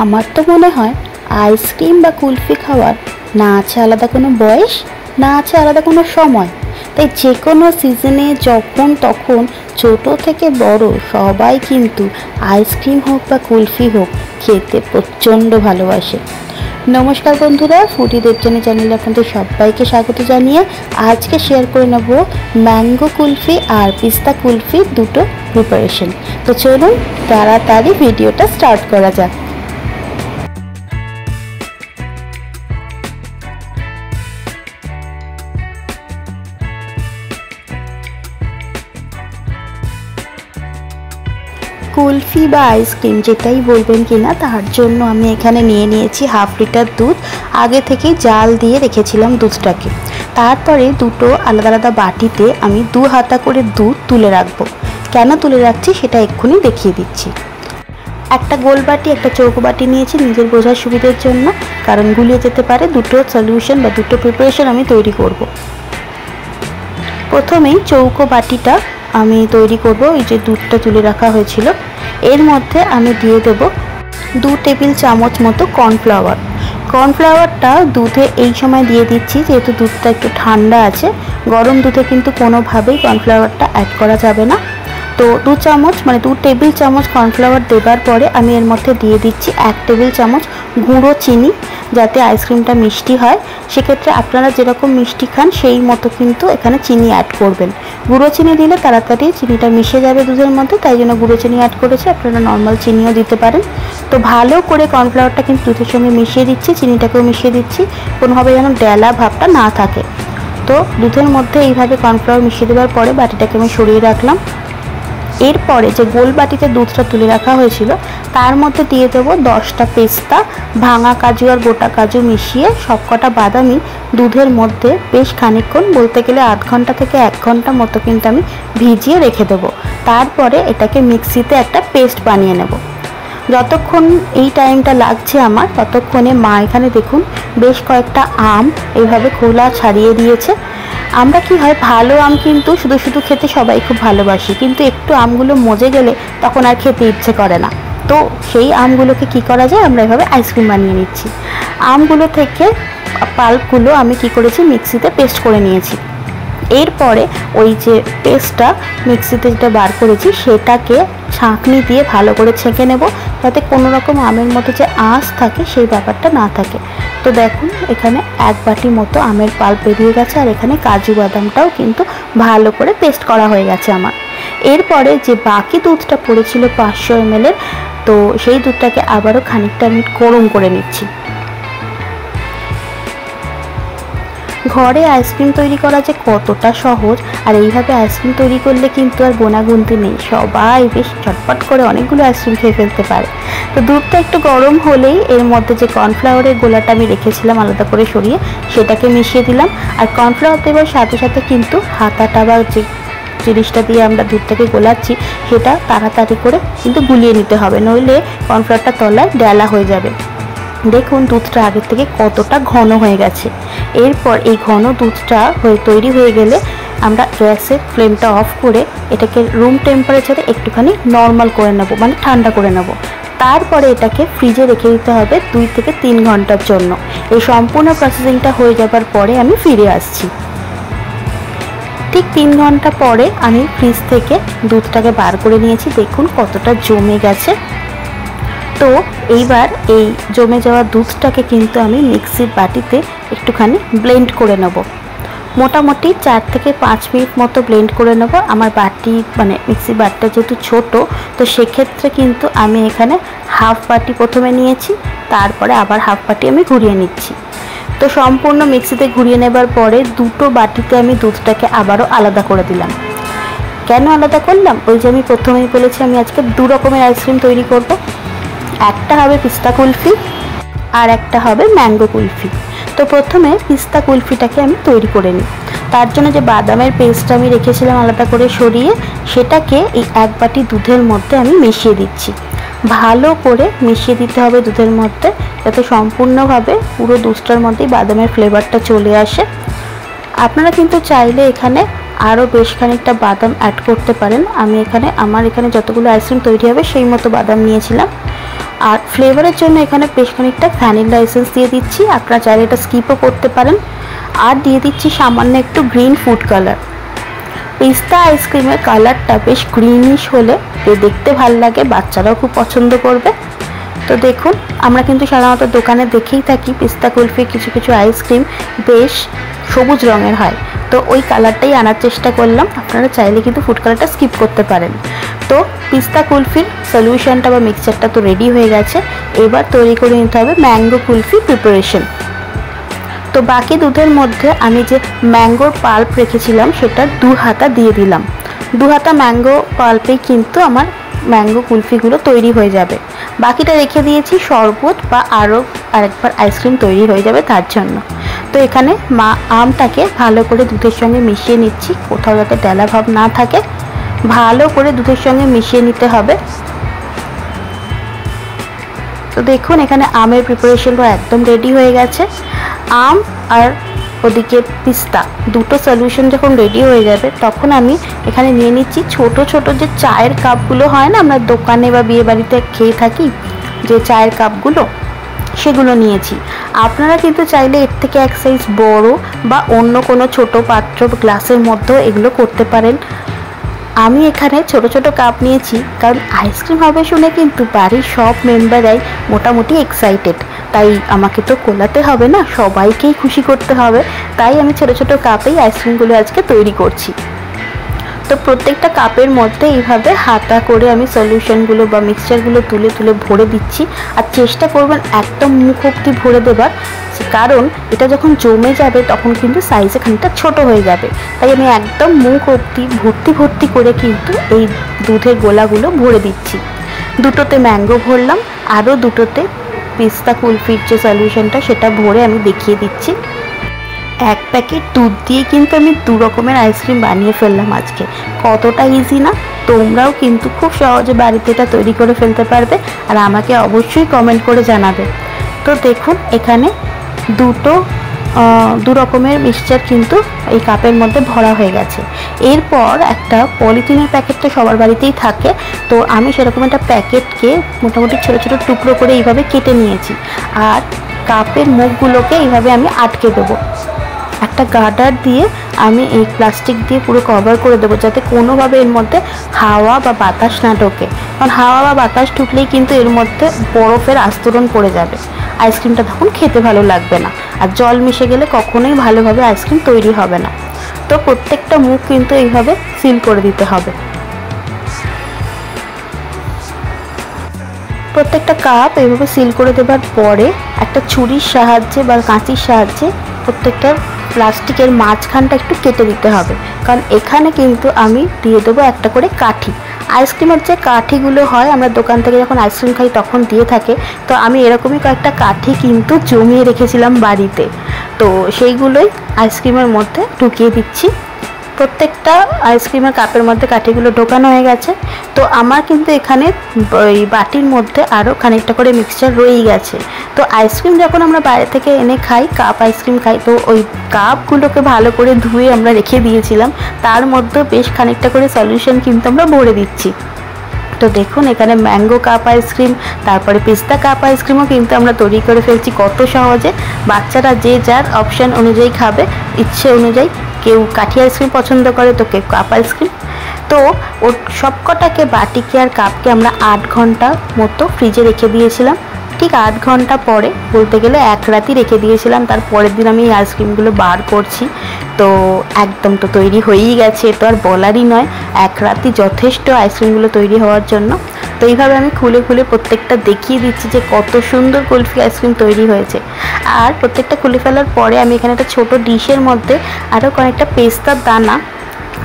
আমার তো মনে হয় আইসক্রিম বা কুলফি খাওয়ার না আছে আলাদা কোনো বয়স, না আছে আলাদা কোনো সময়। তাই যে কোনো সিজনে যখন তখন ছোট থেকে বড় সবাই কিন্তু আইসক্রিম হোক বা কুলফি হোক খেতে প্রচণ্ড ভালোবাসে। নমস্কার বন্ধুরা, ফুডি দেবযানী চ্যানেলে আপনাদের সবাইকে স্বাগত জানিয়ে আজকে শেয়ার করে নেব ম্যাঙ্গো কুলফি আর পিস্তা কুলফি দুটো প্রিপারেশন। তো চলুন তাড়াতাড়ি ভিডিওটা স্টার্ট করা যাক। কুলফি বা আইসক্রিম যেটাই বলবেন কিনা, তার জন্য আমি এখানে নিয়ে নিয়েছি হাফ লিটার দুধ। আগে থেকে জাল দিয়ে রেখেছিলাম দুধটাকে। তারপরে দুটো আলাদা আলাদা বাটিতে আমি 2 হাতা করে দুধ তুলে রাখবো। কেন তুলে রাখছি সেটা এক্ষুনি দেখিয়ে দিচ্ছি। একটা গোল বাটি, একটা চৌকো বাটি নিয়েছি নিজের বোঝার সুবিধার জন্য, কারণ গুলিয়ে যেতে পারে। দুটো সলিউশন বা দুটো প্রিপারেশন আমি তৈরি করব। প্রথমেই চৌকো বাটিটা আমি তৈরি করব। এই যে দুধটা তুলে রাখা হয়েছিল, এর মধ্যে আমি দিয়ে দেব 2 টেবিল চামচ মতো কর্নফ্লাওয়ার। কর্নফ্লাওয়ারটা দুধে এই সময় দিয়ে দিচ্ছি, যেহেতু দুধটা একটু ঠান্ডা আছে। গরম দুধে কিন্তু কোনোভাবেই কর্নফ্লাওয়ারটা অ্যাড করা যাবে না। তো 2 চামচ মানে 2 টেবিল চামচ কর্নফ্লাওয়ার দেবার পরে আমি এর মধ্যে দিয়ে দিচ্ছি 1 টেবিল চামচ গুঁড়ো চিনি, যাতে আইসক্রিমটা মিষ্টি হয়। সেক্ষেত্রে আপনারা যেরকম মিষ্টি খান সেই মতো কিন্তু এখানে চিনি অ্যাড করবেন। গুঁড়ো চিনি দিলে তাড়াতাড়ি চিনিটা মিশে যাবে দুধের মধ্যে, তাই জন্য গুঁড়ো চিনি অ্যাড করেছি। আপনারা নর্মাল চিনিও দিতে পারেন। তো ভালো করে কর্নফ্লাওয়ারটা কিন্তু দুধের সঙ্গে মিশিয়ে দিচ্ছি, চিনিটাকেও মিশিয়ে দিচ্ছি, কোনোভাবে যেন ডেলা ভাবটা না থাকে। তো দুধের মধ্যে এইভাবে কর্নফ্লাওয়ার মিশিয়ে দেওয়ার পরে বাটিটাকে আমি সরিয়ে রাখলাম। এরপরে যে গোল বাটিতে দুধটা তুলে রাখা হয়েছিল তার মধ্যে দিয়ে দেবো 10টা পেস্তা, ভাঙা কাজু আর গোটা কাজু মিশিয়ে সবকটা বাদামই দুধের মধ্যে বেশ খানিকক্ষণ, বলতে গেলে আধ ঘন্টা থেকে 1 ঘন্টা মতো কিন্তু আমি ভিজিয়ে রেখে দেবো। তারপরে এটাকে মিক্সিতে একটা পেস্ট বানিয়ে নেব। যতক্ষণ এই টাইমটা লাগছে আমার, ততক্ষণে মা এখানে দেখুন বেশ কয়েকটা আম এইভাবে খোলা ছাড়িয়ে দিয়েছে। আমরা কি হয়, ভালো আম কিন্তু শুধু শুধু খেতে সবাই খুব ভালোবাসি, কিন্তু একটু আমগুলো মজে গেলে তখন আর খেতে ইচ্ছে করে না। তো সেই আমগুলোকে কি করা যায়, আমরা এভাবে আইসক্রিম বানিয়ে নিচ্ছি। আমগুলো থেকে পাল্পগুলো আমি কি করেছি, মিক্সিতে পেস্ট করে নিয়েছি। এরপরে ওই যে পেস্টটা মিক্সিতে যেটা বার করেছি সেটাকে ছাঁকনি দিয়ে ভালো করে ছেঁকে নেব, যাতে কোনো রকম আমের মতো যে আঁশ থাকে সেই ব্যাপারটা না থাকে। তো দেখুন এখানে 1 বাটি মতো আমের পাল্প বেরিয়ে গেছে, আর এখানে কাজু বাদামটাও কিন্তু ভালো করে পেস্ট করা হয়ে গেছে আমার। এরপরে যে বাকি দুধটা পড়েছিল 500 ml, তো সেই দুধটাকে আবারও খানিকটা আমি গরম করে নিচ্ছি। ঘরে আইসক্রিম তৈরি করা যে কতটা সহজ, আর এইভাবে আইসক্রিম তৈরি করলে কিন্তু আর গোনাগুনতি নেই, সবাই বেশ চটপট করে অনেকগুলো আইসক্রিম খেয়ে ফেলতে পারে। তো দুধটা একটু গরম হলেই এর মধ্যে যে কর্নফ্লাওয়ারের গোলাটা আমি রেখেছিলাম আলাদা করে সরিয়ে, সেটাকে মিশিয়ে দিলাম। আর কর্নফ্লাওয়ার দেওয়ার সাথে সাথে কিন্তু হাতাটা বা যে জিনিসটা দিয়ে আমরা দুধটাকে গোলাচ্ছি সেটা তাড়াতাড়ি করে কিন্তু গুলিয়ে নিতে হবে, নইলে কর্নফ্লাওয়ারটা তলায় ডেলা হয়ে যাবে। দেখুন দুধটা আগের থেকে কতটা ঘন হয়ে গেছে। এরপর এই ঘন দুধটা তৈরি হয়ে গেলে আমরা গ্যাসের ফ্লেমটা অফ করে এটাকে রুম টেম্পারেচারে একটুখানি নর্মাল করে নেব, মানে ঠান্ডা করে নেব। তারপরে এটাকে ফ্রিজে রেখে দিতে হবে 2 থেকে 3 ঘন্টার জন্য। এই সম্পূর্ণ প্রসেসিংটা হয়ে যাবার পরে আমি ফিরে আসছি। ঠিক 3 ঘন্টা পরে আমি ফ্রিজ থেকে দুধটাকে বার করে নিয়েছি। দেখুন কতটা জমে গেছে। তো এইবার এই জমে যাওয়া দুধটাকে কিন্তু আমি মিক্সির বাটিতে একটুখানি ব্লেন্ড করে নেব। মোটামুটি 4 থেকে 5 মিনিট মতো ব্লেন্ড করে নেব। আমার বাটি মানে মিক্সির বাটিটা যেহেতু ছোট, তো সেক্ষেত্রে কিন্তু আমি এখানে হাফ বাটি প্রথমে নিয়েছি, তারপরে আবার হাফ বাটি আমি ঘুরিয়ে নিচ্ছি। তো সম্পূর্ণ মিক্সিতে ঘুরিয়ে নেবার পরে দুটো বাটিতে আমি দুধটাকে আবারও আলাদা করে দিলাম। কেন আলাদা করলাম, ওই যে আমি প্রথমেই বলেছি আমি আজকে 2 রকমের আইসক্রিম তৈরি করব। একটা হবে পিস্তা কুলফি আর একটা হবে ম্যাঙ্গো কুলফি। তো প্রথমে পিস্তা কুলফিটাকে আমি তৈরি করে নিই। তার জন্য যে বাদামের পেস্টটা আমি রেখেছিলাম আলাদা করে সরিয়ে, সেটাকে এই 1 বাটি দুধের মধ্যে আমি মিশিয়ে দিচ্ছি। ভালো করে মিশিয়ে দিতে হবে দুধের মধ্যে, যাতে সম্পূর্ণভাবে পুরো দুধটার মধ্যেই বাদামের ফ্লেভারটা চলে আসে। আপনারা কিন্তু চাইলে এখানে আরও বেশ খানিকটা বাদাম অ্যাড করতে পারেন। আমি এখানে আমার এখানে যতগুলো আইসক্রিম তৈরি হবে সেই মতো বাদাম নিয়েছিলাম। আর ফ্লেভারের জন্য এখানে বেশ খানিকটা ভ্যানিলা এসেন্স দিয়ে দিচ্ছি, আপনারা চাইলে এটা স্কিপও করতে পারেন। আর দিয়ে দিচ্ছি সামান্য একটু গ্রিন ফুড কালার। পিস্তা আইসক্রিমের কালারটা বেশ গ্রিনিশ হলে দেখতে ভালো লাগে, বাচ্চারাও খুব পছন্দ করবে। তো দেখুন, আমরা কিন্তু সাধারণত দোকানে দেখেই থাকি পিস্তা কুলফি কিছু কিছু আইসক্রিম বেশ সবুজ রঙের হয়, তো ওই কালারটাই আনার চেষ্টা করলাম। আপনারা চাইলে কিন্তু ফুড কালারটা স্কিপ করতে পারেন। তো পিস্তা কুলফির সলিউশনটা বা মিক্সচারটা তো রেডি হয়ে গেছে, এবার তৈরি করে নিতে হবে ম্যাঙ্গো কুলফি প্রিপারেশন। তো বাকি দুধের মধ্যে আমি যে ম্যাঙ্গোর পাল্প রেখেছিলাম সেটা 2 হাতা দিয়ে দিলাম। 2 হাতা ম্যাঙ্গো পাল্পেই কিন্তু আমার ম্যাঙ্গো কুলফিগুলো তৈরি হয়ে যাবে। বাকিটা রেখে দিয়েছি শরবত বা আরও আরেকবার আইসক্রিম তৈরি হয়ে যাবে তার জন্য। তো এখানে আমটাকে ভালো করে দুধের সঙ্গে মিশিয়ে নিচ্ছি, কোথাও যাতে ডেলা ভাব না থাকে, ভালো করে দুধের সঙ্গে মিশিয়ে নিতে হবে। তো দেখুন এখানে আমের প্রিপারেশনটা একদম রেডি হয়ে গেছে। আম আর ওদিকে পিস্তা দুটো সলিউশন যখন রেডি হয়ে যাবে তখন আমি এখানে নিয়ে নিচ্ছি ছোট ছোট যে চায়ের কাপগুলো হয় না, আমরা দোকানে বা বিয়ে বাড়িতে খেয়ে থাকি যে চায়ের কাপগুলো, সেগুলো নিয়েছি। আপনারা কিন্তু চাইলে এর থেকে এক সাইজ বড় বা অন্য কোনো ছোট পাত্র গ্লাসের মধ্যেও এগুলো করতে পারেন। আমি এখানে ছোট ছোট কাপ নিয়েছি কারণ আইসক্রিম হবে শুনে কিন্তু বাড়ির সব মেম্বাররাই মোটামুটি এক্সাইটেড, তাই আমাকে তো কোলাতে হবে না, সবাইকেই খুশি করতে হবে, তাই আমি ছোট ছোট কাপেই আইসক্রিমগুলো আজকে তৈরি করছি। তো প্রত্যেকটা কাপের মধ্যে এইভাবে হাতা করে আমি সলিউশনগুলো বা মিক্সচারগুলো তুলে তুলে ভরে দিচ্ছি। আর চেষ্টা করবেন একদম মুখ অবধি ভরে দেবার, কারণ এটা যখন জমে যাবে তখন কিন্তু সাইজে খানিকটা ছোট হয়ে যাবে, তাই আমি একদম মুখ অবধি ভর্তি ভর্তি করে কিন্তু এই দুধের গোলাগুলো ভরে দিচ্ছি। দুটোতে ম্যাঙ্গো ভরলাম, আরও দুটোতে পিস্তা কুলফির যে সলিউশনটা সেটা ভরে আমি দেখিয়ে দিচ্ছি। এক প্যাকেট দুধ দিয়ে কিন্তু আমি 2 রকমের আইসক্রিম বানিয়ে ফেললাম আজকে। কতটা ইজি না? তোমরাও কিন্তু খুব সহজে বাড়িতে এটা তৈরি করে ফেলতে পারবে, আর আমাকে অবশ্যই কমেন্ট করে জানাবে। তো দেখুন এখানে 2 রকমের মিক্সচার কিন্তু এই কাপের মধ্যে ভরা হয়ে গেছে। এরপর একটা পলিথিনের প্যাকেট তো সবার বাড়িতেই থাকে, তো আমি সেরকম একটা প্যাকেটকে মোটামুটি ছোটো ছোটো টুকরো করে এইভাবে কেটে নিয়েছি, আর কাপের মুখগুলোকে এইভাবে আমি আটকে দেবো। একটা গার্ডার দিয়ে আমি এই প্লাস্টিক দিয়ে পুরো কভার করে দেবো, যাতে কোনোভাবে এর মধ্যে হাওয়া বা বাতাস না ঢোকে, কারণ হাওয়া বা বাতাস ঢুকলেই কিন্তু এর মধ্যে বরফের আস্তরণ পড়ে যাবে, আইসক্রিমটা তখন খেতে ভালো লাগবে না, আর জল মিশে গেলে কখনোই ভালোভাবে আইসক্রিম তৈরি হবে না। তো প্রত্যেকটা মুখ কিন্তু এইভাবে সিল করে দিতে হবে। প্রত্যেকটা কাপ এইভাবে সিল করে দেবার পরে একটা ছুরির সাহায্যে বা কাঁচির সাহায্যে প্রত্যেকটা প্লাস্টিকের মাঝখানটা একটু কেটে দিতে হবে, কারণ এখানে কিন্তু আমি দিয়ে দেবো একটা করে কাঠি। আইসক্রিমের যে কাঠিগুলো হয় আমরা দোকান থেকে যখন আইসক্রিম খাই তখন দিয়ে থাকে, তো আমি এরকমই কয়েকটা কাঠি কিন্তু জমিয়ে রেখেছিলাম বাড়িতে, তো সেইগুলোই আইসক্রিমের মধ্যে ঢুকিয়ে দিচ্ছি। প্রত্যেকটা আইসক্রিমের কাপের মধ্যে কাঠিগুলো ঢোকানো হয়ে গেছে। তো আমার কিন্তু এখানে ওই বাটির মধ্যে আরও খানিকটা করে মিক্সচার রয়েই গেছে। তো আইসক্রিম যখন আমরা বাইরে থেকে এনে খাই, কাপ আইসক্রিম খাই, তো ওই কাপগুলোকে ভালো করে ধুয়ে আমরা রেখে দিয়েছিলাম, তার মধ্যে বেশ খানিকটা করে সলিউশন কিন্তু আমরা ভরে দিচ্ছি। তো দেখুন এখানে ম্যাঙ্গো কাপ আইসক্রিম, তারপরে পিস্তা কাপ আইসক্রিমও কিন্তু আমরা তৈরি করে ফেলছি কত সহজে। বাচ্চারা যে যার অপশান অনুযায়ী খাবে, ইচ্ছে অনুযায়ী, কেউ কাঠি আইসক্রিম পছন্দ করে তো কেউ কাপ আইসক্রিম। তো ওর সবকটাকে বাটিকে আর কাপকে আমরা 8 ঘন্টা মতো ফ্রিজে রেখে দিয়েছিলাম। ঠিক 8 ঘন্টা পরে, বলতে গেলে 1 রাতি রেখে দিয়েছিলাম, তার পরের দিন আমি এই আইসক্রিমগুলো বার করছি। তো একদম তো তৈরি হয়েই গেছে, তো আর বলারই নয়, 1 রাতি যথেষ্ট আইসক্রিমগুলো তৈরি হওয়ার জন্য। তো এইভাবে আমি খুলে খুলে প্রত্যেকটা দেখিয়ে দিচ্ছি যে কত সুন্দর কুলফি আইসক্রিম তৈরি হয়েছে। আর প্রত্যেকটা খুলে ফেলার পরে আমি এখানে একটা ছোটো ডিশের মধ্যে আরও কয়েকটা পেস্তার দানা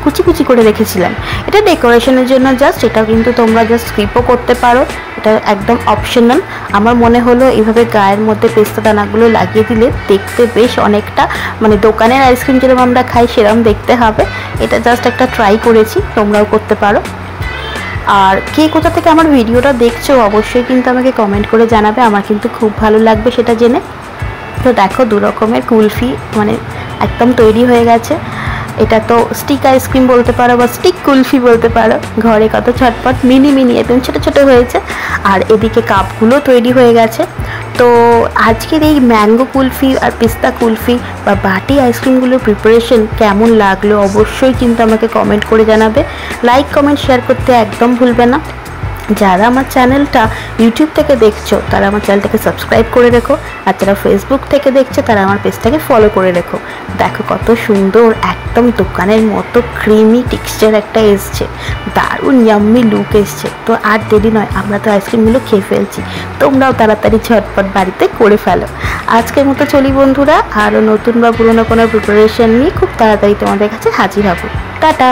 কুচি কুচি করে রেখেছিলাম। এটা ডেকোরেশনের জন্য জাস্ট, এটা কিন্তু তোমরা জাস্ট স্কিপও করতে পারো, এটা একদম অপশনাল। আমার মনে হলো এইভাবে গায়ের মধ্যে পেস্তা দানাগুলো লাগিয়ে দিলে দেখতে বেশ অনেকটা মানে দোকানের আইসক্রিম যেরকম আমরা খাই সেরকম দেখতে হবে। এটা জাস্ট একটা ট্রাই করেছি, তোমরাও করতে পারো। আর কে কোথা থেকে আমার ভিডিওটা দেখছো অবশ্যই কিন্তু আমাকে কমেন্ট করে জানাবে, আমার কিন্তু খুব ভালো লাগবে সেটা জেনে। তো দেখো 2 রকমের কুলফি মানে একদম তৈরি হয়ে গেছে। এটা তো স্টিক আইসক্রিম বলতে পারো বা স্টিক কুলফি বলতে পারো। ঘরে কত ঝটপট মিনি মিনি একদম ছোটো ছোটো হয়েছে। আর এদিকে কাপগুলো তৈরি হয়ে গেছে। তো আজকের এই ম্যাঙ্গো কুলফি আর পিস্তা কুলফি বা বাটি আইসক্রিমগুলোর প্রিপারেশন কেমন লাগলো অবশ্যই কিন্তু আমাকে কমেন্ট করে জানাবে। লাইক কমেন্ট শেয়ার করতে একদম ভুলবে না। যারা আমার চ্যানেলটা ইউটিউব থেকে দেখছো তারা আমার চ্যানেলটাকে সাবস্ক্রাইব করে রেখো, আর যারা ফেসবুক থেকে দেখছো তারা আমার পেজটাকে ফলো করে রেখো। দেখো কত সুন্দর একদম দোকানের মতো ক্রিমি টেক্সচার একটা এসছে, দারুণ ইয়াম্মি লুক এসছে। তো আর দেরি নয়, আমরা তো আইসক্রিমগুলো খেয়ে ফেলছি, তোমরাও তাড়াতাড়ি ঝটপট বাড়িতে করে ফেলো। আজকের মতো চলি বন্ধুরা, আরও নতুন বা পুরোনো কোনো প্রিপারেশন নিয়ে খুব তাড়াতাড়ি তোমাদের কাছে হাজির হব। টাটা।